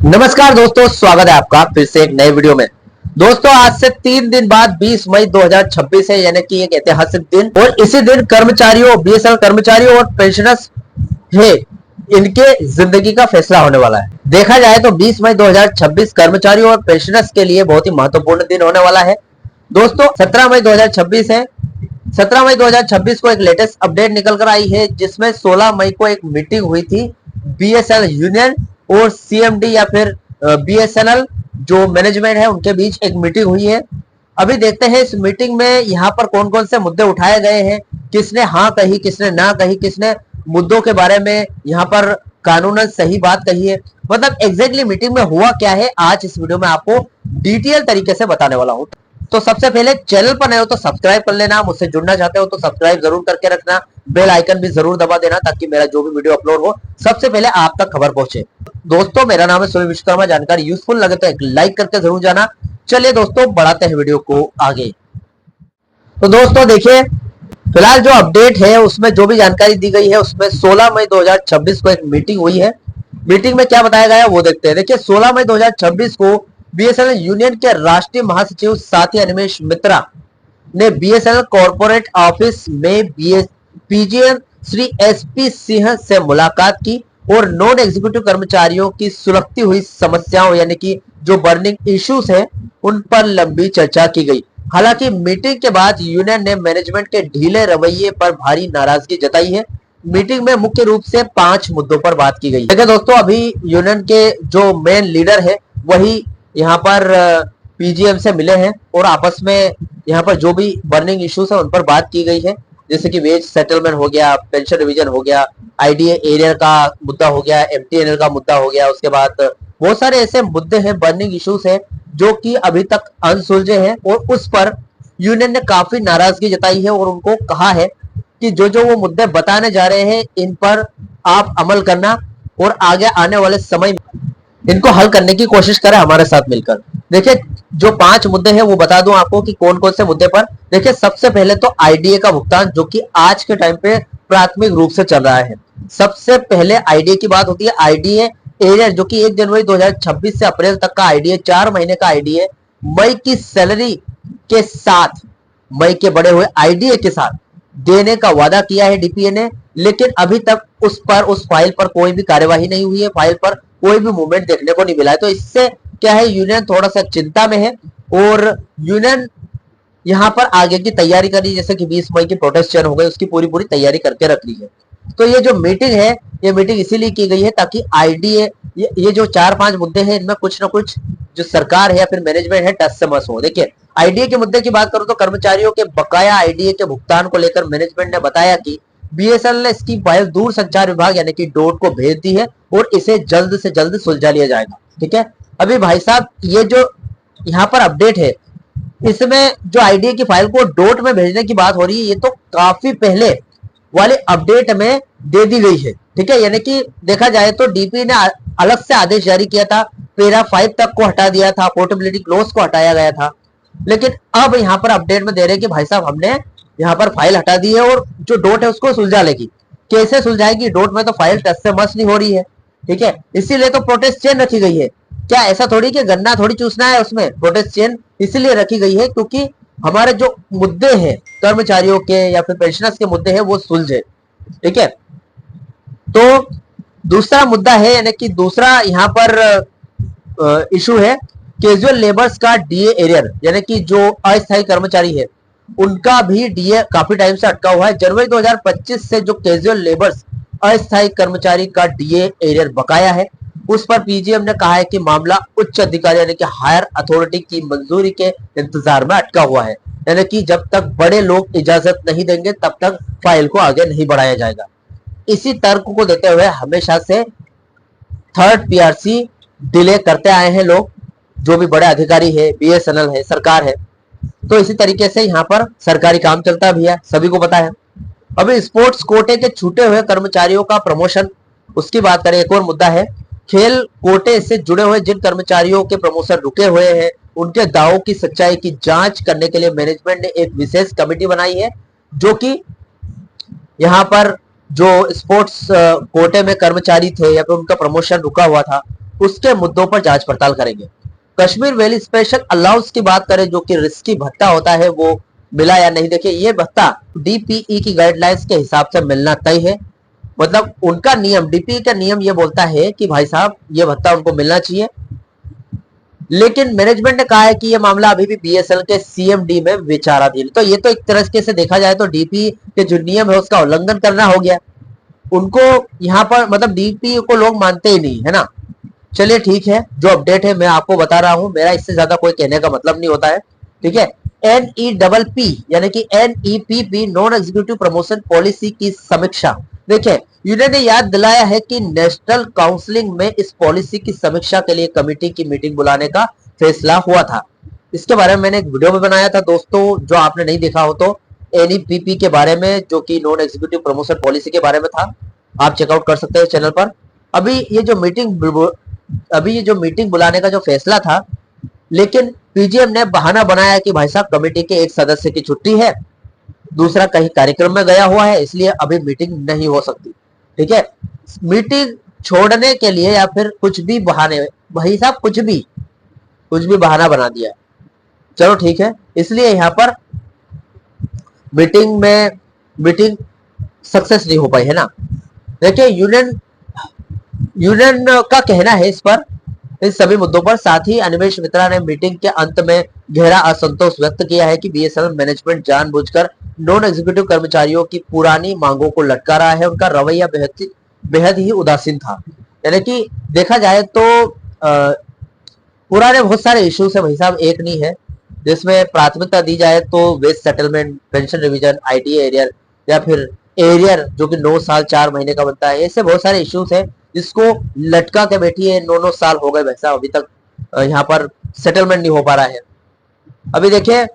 नमस्कार दोस्तों, स्वागत है आपका फिर से एक नए वीडियो में। दोस्तों, आज से 3 दिन बाद 20 मई 2026 है, यानी कि एक ऐतिहासिक दिन। और इसी दिन कर्मचारियों, बीएसएनएल कर्मचारियों और पेंशनर्स है, इनके जिंदगी का फैसला होने वाला है। देखा जाए तो 20 मई 2026 कर्मचारियों और पेंशनर्स के लिए बहुत ही महत्वपूर्ण दिन होने वाला है। दोस्तों, 17 मई 2026 है। 17 मई 2026 को एक लेटेस्ट अपडेट निकल कर आई है, जिसमें 16 मई को एक मीटिंग हुई थी बीएसएनएल यूनियन और सीएमडी या फिर बीएसएनएल जो मैनेजमेंट है उनके बीच एक मीटिंग हुई है। अभी देखते हैं इस मीटिंग में यहाँ पर कौन कौन से मुद्दे उठाए गए हैं, किसने हाँ कही, किसने ना कही, किसने मुद्दों के बारे में यहाँ पर कानूनन सही बात कही है। मतलब एग्जैक्टली मीटिंग में हुआ क्या है, आज इस वीडियो में आपको डिटेल तरीके से बताने वाला हूँ। तो सबसे पहले चैनल पर नए हो तो सब्सक्राइब कर लेना, मुझसे जुड़ना चाहते हो तो सब्सक्राइब जरूर करके रखना, बेल आइकन भी जरूर दबा देना ताकि मेरा जो भी वीडियो अपलोड हो सबसे पहले आप तक खबर पहुंचे। दोस्तों, मेरा नाम है सुनील विश्वकर्मा। जानकारी यूजफुल लगे तो एक लाइक करके जरूर जाना। चलिए दोस्तों, बढ़ाते हैं वीडियो को आगे। तो दोस्तों देखिए, फिलहाल जो अपडेट है उसमें जो भी जानकारी दी गई है उसमें 16 मई 2026 को एक मीटिंग हुई है। मीटिंग में क्या बताया गया वो देखते हैं। देखिए, 16 मई 2026 को बीएसएनएल यूनियन के राष्ट्रीय महासचिव साथी अनिमेश मित्रा ने बीएसएनएल कॉर्पोरेट ऑफिस में पीजीएम श्री एसपी सिंह से मुलाकात की और नॉन एग्जीक्यूटिव कर्मचारियों की सुलगती हुई समस्याओं यानी कि जो बर्निंग इश्यूज है उन पर लंबी चर्चा की गई। हालांकि मीटिंग के बाद यूनियन ने मैनेजमेंट के ढीले रवैये पर भारी नाराजगी जताई है। मीटिंग में मुख्य रूप से 5 मुद्दों पर बात की गई। देखिए दोस्तों, अभी यूनियन के जो मेन लीडर है वही यहाँ पर पीजीएम से मिले हैं और आपस में यहाँ पर जो भी बर्निंग इश्यूज है उन पर बात की गई है, जैसे कि वेज सेटलमेंट हो गया, पेंशन रिवीजन हो गया, आईडीए एरियर का मुद्दा हो गया, एमटीएनएल का मुद्दा हो गया। उसके बाद बहुत सारे ऐसे मुद्दे हैं, बर्निंग इश्यूज है जो कि अभी तक अनसुलझे हैं और उस पर यूनियन ने काफी नाराजगी जताई है और उनको कहा है कि जो जो वो मुद्दे बताने जा रहे हैं इन पर आप अमल करना और आगे आने वाले समय में इनको हल करने की कोशिश करें हमारे साथ मिलकर। देखिए, जो 5 मुद्दे हैं वो बता दूं आपको कि कौन कौन से मुद्दे पर। देखिए, सबसे पहले तो आईडीए का भुगतान, जो कि आज के टाइम पे प्राथमिक रूप से चल रहा है। सबसे पहले आईडीए की बात होती है। आईडीए एरियर जो कि 1 जनवरी 2026 से अप्रैल तक का आईडीए, 4 महीने का आईडीए, मई की सैलरी के साथ, मई के बढ़े हुए आईडीए के साथ देने का वादा किया है डीपीए ने, लेकिन अभी तक उस फाइल पर कोई भी कार्यवाही नहीं हुई है, फाइल पर कोई भी मूवमेंट देखने को नहीं मिला है। तो इससे क्या है, यूनियन थोड़ा सा चिंता में है और यूनियन यहाँ पर आगे की तैयारी करी, जैसे कि 20 मई की प्रोटेस्ट चेयर हो गई, उसकी पूरी पूरी तैयारी करके रख ली है। तो ये जो मीटिंग है, ये मीटिंग इसीलिए की गई है ताकि आईडीए, ये जो 4-5 मुद्दे हैं इनमें कुछ ना कुछ जो सरकार है या फिर मैनेजमेंट है टच से मस हो। देखिए, आईडीए के मुद्दे की बात करूं तो कर्मचारियों के बकाया आईडीए के भुगतान को लेकर मैनेजमेंट ने बताया कि बीएसएनएल ने इसकी फाइल दूर संचार विभाग यानी कि डोट को भेज दी है और इसे जल्द से जल्द सुलझा लिया जाएगा। ठीक है, अभी भाई साहब ये जो यहाँ पर अपडेट है इसमें जो आईडीए की फाइल को डोट में भेजने की बात हो रही है, ये तो काफी पहले वाले अपडेट में दे दी गई है। ठीक है, यानी कि देखा जाए तो डीपी ने अलग से आदेश जारी किया था, पैरा 5 तक को हटा दिया था, पोर्टेबिलिटी क्लोज को हटाया गया था, लेकिन अब यहाँ पर अपडेट में दे रहे हैं कि भाई साहब हमने यहाँ पर फाइल हटा दी है और जो डोट है उसको सुलझा लेगी। कैसे सुलझाएगी? डोट में तो फाइल टच से मस नहीं हो रही है। ठीक है, इसीलिए तो प्रोटेस्ट चेन रखी गई है। क्या ऐसा थोड़ी कि गन्ना थोड़ी चूसना है उसमें? प्रोटेस्ट चेन इसीलिए रखी गई है क्योंकि हमारे जो मुद्दे हैं कर्मचारियों के या फिर पेंशनर्स के मुद्दे हैं वो सुलझे। ठीक है, तो दूसरा मुद्दा है, यानी कि दूसरा यहाँ पर इशू है कैजुअल लेबर्स का डीए एरियर, यानी कि जो अस्थायी कर्मचारी है उनका भी डीए काफी टाइम से अटका हुआ है। जनवरी 2025 से जो कैजुअल लेबर्स अस्थायी कर्मचारी का डीए एरियर बकाया है उस पर पीजीएम ने कहा है कि मामला उच्च अधिकारी यानी कि हायर अथॉरिटी की मंजूरी के इंतजार में अटका हुआ है, यानी कि जब तक बड़े लोग इजाजत नहीं देंगे तब तक फाइल को आगे नहीं बढ़ाया जाएगा। इसी तर्क को देते हुए हमेशा से थर्ड पीआरसी डिले करते आए हैं लोग, जो भी बड़े अधिकारी है, बीएसएनएल है, सरकार है। तो इसी तरीके से यहाँ पर सरकारी काम चलता भी है, सभी को पता है। अभी स्पोर्ट्स कोटे के छूटे हुए कर्मचारियों का प्रमोशन, उसकी बात करें। एक और मुद्दा है खेल कोटे से जुड़े हुए जिन कर्मचारियों के प्रमोशन रुके हुए हैं उनके दावों की सच्चाई की जांच करने के लिए मैनेजमेंट ने एक विशेष कमेटी बनाई है, जो कि यहाँ पर जो स्पोर्ट्स कोटे में कर्मचारी थे या फिर उनका प्रमोशन रुका हुआ था उसके मुद्दों पर जांच पड़ताल करेंगे। कश्मीर वैली स्पेशल अलाउंस की बात करें, जो कि रिस्की भत्ता होता है, वो मिला या नहीं। देखिए, ये भत्ता डीपीई की गाइडलाइंस के हिसाब से मिलना तय है। मतलब उनका नियम, डीपीई का नियम ये बोलता है कि भाई साहब ये भत्ता उनको मिलना चाहिए, लेकिन मैनेजमेंट ने कहा है कि ये मामला अभी भी बीएसएल के सीएमडी में विचाराधीन। तो ये तो एक तरह से देखा जाए तो डीपीई के जो नियम है उसका उल्लंघन करना हो गया। उनको यहाँ पर मतलब डीपीई को लोग मानते ही नहीं है ना। चलिए ठीक है, जो अपडेट है मैं आपको बता रहा हूं, मेरा इससे ज्यादा कोई कहने का मतलब नहीं होता है। ठीक है, NEPP यानी कि NEPP non executive promotion policy की समीक्षा। देखिए, यूनियन ने याद दिलाया है कि नेशनल काउंसिलिंग में इस पॉलिसी की समीक्षा के लिए कमेटी की मीटिंग बुलाने का फैसला हुआ था। इसके बारे में मैंने एक वीडियो भी बनाया था दोस्तों, जो आपने नहीं देखा हो तो NEPP के बारे में, जो कि नॉन एग्जीक्यूटिव प्रमोशन पॉलिसी के बारे में था, आप चेकआउट कर सकते हैं चैनल पर। अभी ये जो मीटिंग बुलाने का जो फैसला था, लेकिन पीजीएम ने बहाना बनाया कि भाई साहब कमेटी के एक सदस्य की छुट्टी है, दूसरा कहीं कार्यक्रम में गया हुआ है, इसलिए अभी मीटिंग नहीं हो सकती। ठीक है, मीटिंग छोड़ने के लिए या फिर कुछ भी बहाने, भाई साहब कुछ भी बहाना बना दिया। चलो ठीक है, इसलिए यहाँ पर मीटिंग सक्सेस नहीं हो पाई है ना। देखिए, यूनियन का कहना है इस सभी मुद्दों पर। साथ ही अनिमेश मित्रा ने मीटिंग के अंत में गहरा असंतोष व्यक्त किया है कि बीएसएनएल मैनेजमेंट जानबूझकर नॉन एग्जीक्यूटिव कर्मचारियों की पुरानी मांगों को लटका रहा है। उनका रवैया बेहद ही उदासीन था। यानी कि देखा जाए तो पुराने बहुत सारे इश्यूज है भाई साहब, एक नहीं है। जिसमें प्राथमिकता दी जाए तो west settlement, pension revision, ITA arrear या फिर एरियर जो कि 9 साल 4 महीने का बनता है, ऐसे बहुत सारे इश्यूज है जिसको लटका के बैठी है। 9 साल हो गए भाई साहब, अभी तक यहाँ पर सेटलमेंट नहीं हो पा रहा है। अभी देखिए,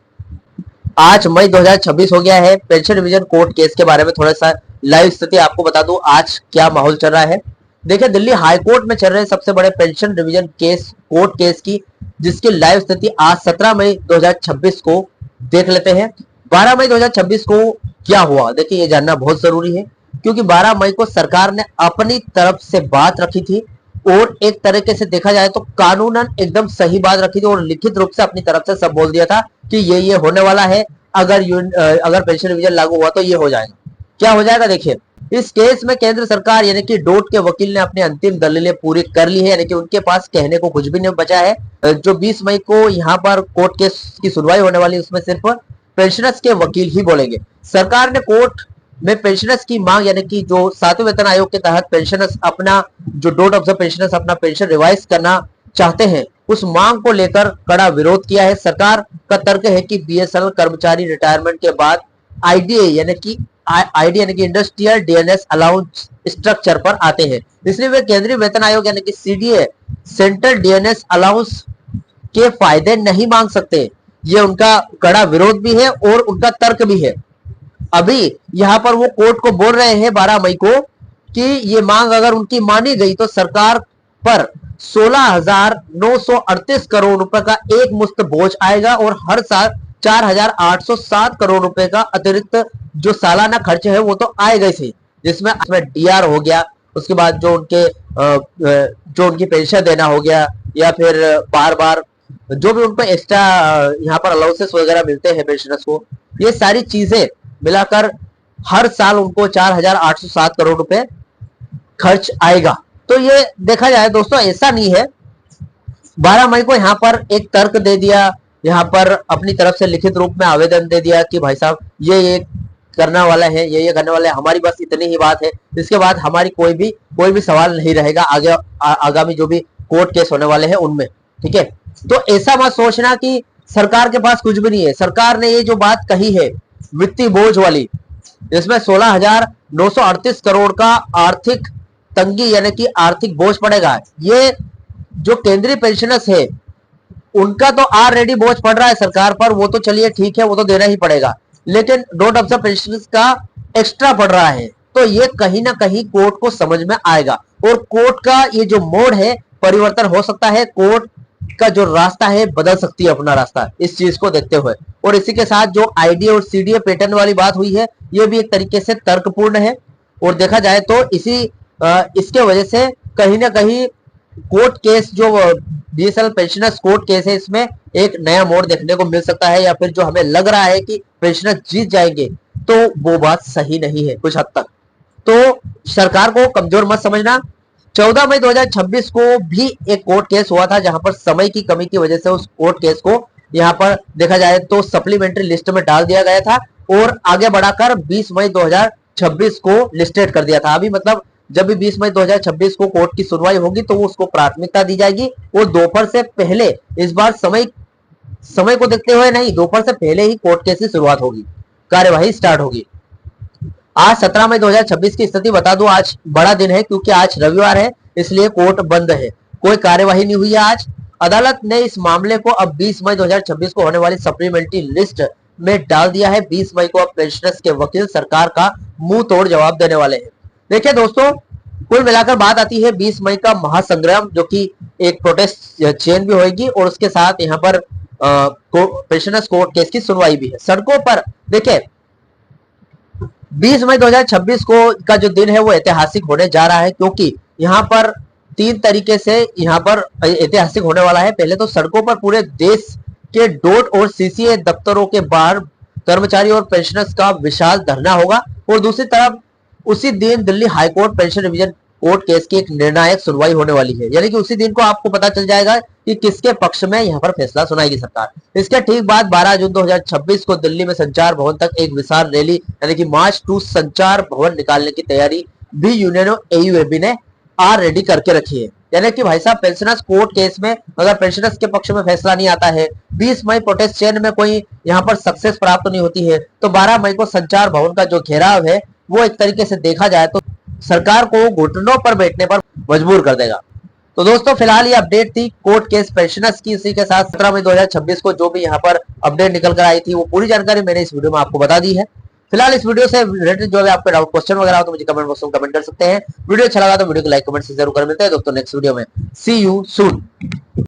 आज मई 2026 हो गया है। पेंशन रिवीजन कोर्ट केस के बारे में थोड़ा सा लाइव स्थिति आपको बता दूं, आज क्या माहौल चल रहा है। देखिए, दिल्ली हाई कोर्ट में चल रहे सबसे बड़े पेंशन रिवीजन कोर्ट केस की, जिसकी लाइव स्थिति आज 17 मई 2026 को देख लेते हैं। 12 मई 2026 को क्या हुआ, देखिए ये जानना बहुत जरूरी है, क्योंकि 12 मई को सरकार ने अपनी तरफ से बात रखी थी और एक तरीके से देखा जाए तो कानूनन एकदम सही बात रखी थी और लिखित रूप से अपनी तरफ से सब बोल दिया था कि ये होने वाला है। अगर पेंशन रिवीजन लागू हुआ तो ये हो जाएगा। क्या हो जाएगा, देखिए इस केस में केंद्र सरकार यानी कि डोट के वकील ने अपनी अंतिम दलीलें पूरी कर ली है, यानी कि उनके पास कहने को कुछ भी नहीं बचा है। जो 20 मई को यहाँ पर कोर्ट केस की सुनवाई होने वाली है, उसमें सिर्फ पेंशनर्स के वकील ही बोलेंगे। सरकार ने कोर्ट में पेंशनर्स की मांग यानी कि जो 7वें वेतन आयोग के तहत पेंशनर्स अपना जो डोट ऑफ द पेंशनर्स अपना पेंशन रिवाइज करना चाहते हैं, उस मांग को लेकर कड़ा विरोध किया है। सरकार का तर्क है कि बीएसएनएल कर्मचारी रिटायरमेंट के बाद आईडीए यानी कि इंडस्ट्रियल डीएनएस अलाउंस स्ट्रक्चर पर आते हैं, इसलिए वे केंद्रीय वेतन आयोग यानी कि सीडीए सेंट्रल डीएनएस अलाउंस के फायदे नहीं मांग सकते। ये उनका कड़ा विरोध भी है और उनका तर्क भी है। अभी यहाँ पर वो कोर्ट को बोल रहे हैं 12 मई को कि ये मांग अगर उनकी मानी गई तो सरकार पर 16,938 करोड़ रुपए का एक मुश्त बोझ आएगा और हर साल 4,807 करोड़ रुपए का अतिरिक्त जो सालाना खर्च है वो तो आएगा ही, जिसमें डीआर हो गया, उसके बाद जो उनकी पेंशन देना हो गया, या फिर बार बार जो भी उनको एक्स्ट्रा यहाँ पर अलाउंसेस वगैरह मिलते हैं पेंशनर्स को, ये सारी चीजें मिलाकर हर साल उनको 4,807 करोड़ रुपए खर्च आएगा। तो ये देखा जाए दोस्तों, ऐसा नहीं है। 12 मई को यहाँ पर एक तर्क दे दिया, यहाँ पर अपनी तरफ से लिखित रूप में आवेदन दे दिया कि भाई साहब ये करने वाला है, ये करने वाले हैं, हमारी बस इतनी ही बात है। इसके बाद हमारी कोई भी सवाल नहीं रहेगा आगे आगामी जो भी कोर्ट केस होने वाले हैं उनमें। ठीक है, तो ऐसा मत सोचना कि सरकार के पास कुछ भी नहीं है। सरकार ने ये जो बात कही है वित्तीय बोझ वाली, इसमें 16,938 करोड़ का आर्थिक तंगी यानी कि आर्थिक बोझ पड़ेगा। ये जो केंद्रीय पेंशनर्स है उनका तो ऑलरेडी बोझ पड़ रहा है सरकार पर, वो तो चलिए ठीक है, वो तो देना ही पड़ेगा, लेकिन डोट ऑफ द पेंशनर्स का एक्स्ट्रा पड़ रहा है। तो ये कहीं ना कहीं कोर्ट को समझ में आएगा और कोर्ट का ये जो मोड है परिवर्तन हो सकता है, कोर्ट का जो रास्ता है बदल सकती है अपना रास्ता इस चीज को देखते हुए। और इसी के साथ जो आईडीए और सीडीए पैटर्न वाली बात हुई है, ये भी एक तरीके से तर्कपूर्ण है और देखा जाए तो इसके वजह से कहीं ना कहीं कोर्ट केस जो बीएसएनएल पेंशनर्स कोर्ट केस है, इसमें एक नया मोड़ देखने को मिल सकता है, या फिर जो हमें लग रहा है कि पेंशनर जीत जाएंगे, तो वो बात सही नहीं है कुछ हद तक। तो सरकार को कमजोर मत समझना। 14 मई 2026 को भी एक कोर्ट केस हुआ था, जहां पर समय की कमी की वजह से उस कोर्ट केस को यहां पर देखा जाए तो सप्लीमेंट्री लिस्ट में डाल दिया गया था और आगे बढ़ाकर 20 मई 2026 को लिस्टेड कर दिया था। अभी मतलब जब भी 20 मई 2026 को कोर्ट की सुनवाई होगी तो उसको प्राथमिकता दी जाएगी। वो दोपहर से पहले, इस बार समय को देखते हुए नहीं, दोपहर से पहले ही कोर्ट केस की शुरुआत होगी, कार्यवाही स्टार्ट होगी। आज 17 मई 2026 की स्थिति बता दूं, आज बड़ा दिन है क्योंकि आज रविवार है, इसलिए कोर्ट बंद है, कोई कार्यवाही नहीं हुई है आज। अदालत ने इस मामले को अब 20 मई 2026 को होने वाली सप्लीमेंट्री लिस्ट में डाल दिया है। 20 मई को अब पेंशनर्स के वकील सरकार का मुंह तोड़ जवाब देने वाले हैं। देखिए दोस्तों, कुल मिलाकर बात आती है 20 मई का महासंग्राम, जो कि एक प्रोटेस्ट चेन भी होगी और उसके साथ यहाँ पर पेंशनर्स कोर्ट केस की सुनवाई भी है सड़कों पर। देखिए 20 मई 2026 को का जो दिन है वो ऐतिहासिक होने जा रहा है, क्योंकि यहाँ पर 3 तरीके से यहाँ पर ऐतिहासिक होने वाला है। पहले तो सड़कों पर पूरे देश के डॉट और सीसीए दफ्तरों के बाहर कर्मचारी और पेंशनर्स का विशाल धरना होगा, और दूसरी तरफ उसी दिन Delhi high court pension revision court case की एक निर्णायक सुनवाई होने वाली है। यानी कि उसी दिन को आपको पता चल जाएगा कि किसके पक्ष में यहाँ पर फैसला सुनाएगी सरकार। इसके ठीक बाद 12 जून 2026 को दिल्ली में संचार भवन तक एक विशाल रैली यानी कि मार्च टू संचार भवन निकालने की तैयारी भी यूनियन एयूएबी ने रेडी करके रखी है। यानी कि भाई साहब, पेंशनर्स कोर्ट केस में अगर पेंशनर्स के पक्ष में फैसला नहीं आता है, 20 मई प्रोटेस्ट चेन में कोई यहाँ पर सक्सेस प्राप्त नहीं होती है, तो 12 मई को संचार भवन का जो घेराव है वो एक तरीके से देखा जाए तो सरकार को घुटनों पर बैठने पर मजबूर कर देगा। तो दोस्तों, फिलहाल ये अपडेट थी कोर्ट केस पेंशनर्स की। इसी के साथ 17 मई 2026 को जो भी यहाँ पर अपडेट निकल कर आई थी वो पूरी जानकारी मैंने इस वीडियो में आपको बता दी है। फिलहाल इस वीडियो से रिलेटेड जो भी आपके डाउट क्वेश्चन वगैरह हो तो मुझे कमेंट बॉक्स में कमेंट कर सकते हैं। वीडियो अच्छा लगा तो वीडियो को लाइक कमेंट से जरूर कर। मिलते हैं दोस्तों नेक्स्ट वीडियो में। सी यू सून।